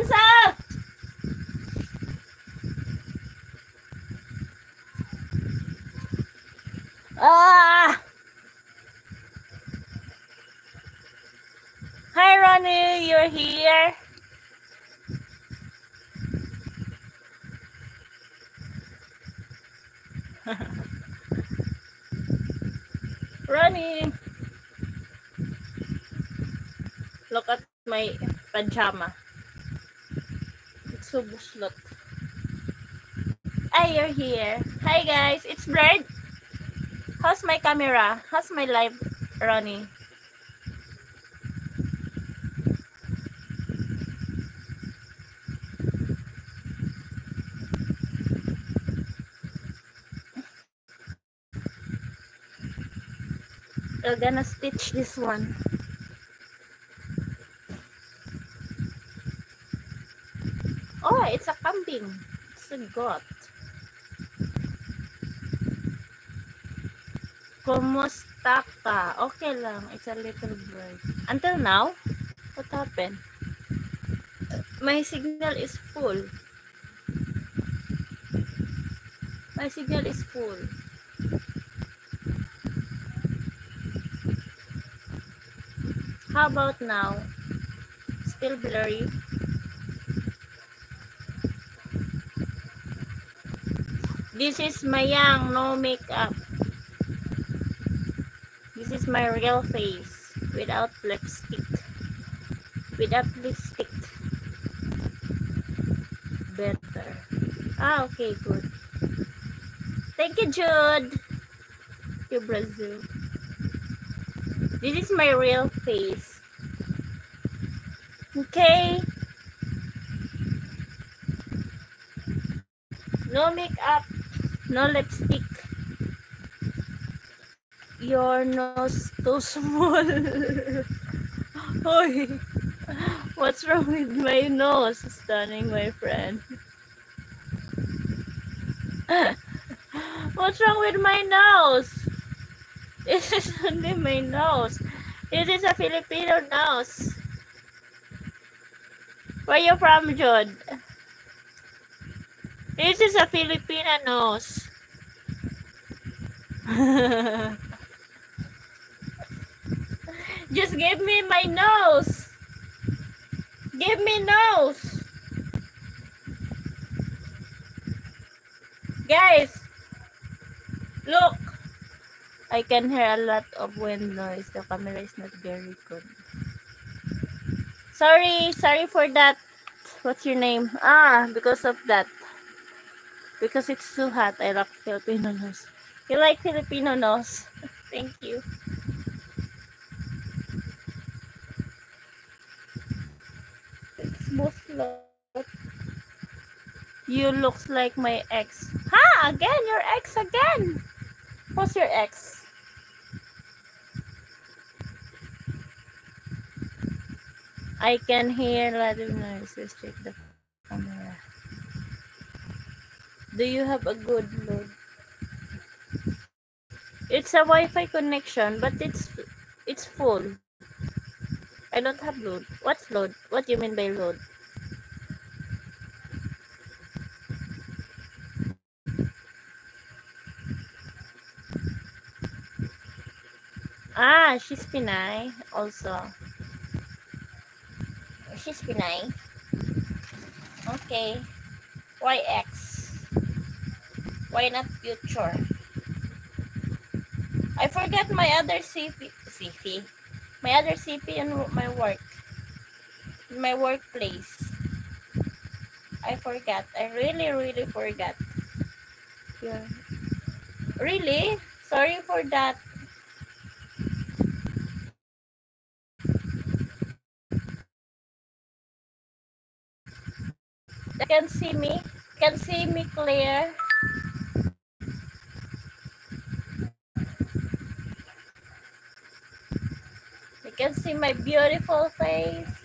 Elsa! Ah! Hi, Ronnie. You're here. Ronnie. Look at my pajama. It's so buslot. Hey, you're here. Hi, guys. It's blurred. How's my camera? How's my live, Ronnie? We're gonna stitch this one. Oh, it's a kambing. It's a goat. Kumusta ka? Okay lang. It's a little bird. Until now? What happened? My signal is full. My signal is full. How about now? Still blurry? This is my young, no makeup. This is my real face without lipstick. Without lipstick. Better. Ah, okay, good. Thank you, Jude. Thank you, Brazil. This is my real face. Okay. No makeup. No lipstick. Your nose too small. Hoy. What's wrong with my nose? Stunning, my friend. What's wrong with my nose? This is only my nose. This is a Filipino nose. Where you from, Jude? This is a Filipino nose. Just give me my nose. Give me nose. Guys, look. I can hear a lot of wind noise. The camera is not very good. Sorry for that. What's your name? Ah, because of that. Because it's too hot, I like Filipino nose. You like Filipino nose? Thank you. It's buslot. You looks like my ex. Ha! Again, your ex again. Who's your ex? I can hear a lot of noises. Check the camera. Do you have a good load? It's a Wi-Fi connection, but it's full. I don't have load. What's load? What do you mean by load? Ah, she's Pinay also. She's Pinay. Okay. Why X? Why not future? I forgot my other CP. My other CP in my work. In my workplace. I forgot. I really forgot. Yeah. Really? Sorry for that. You can see me? Can see me clear? You can see my beautiful face?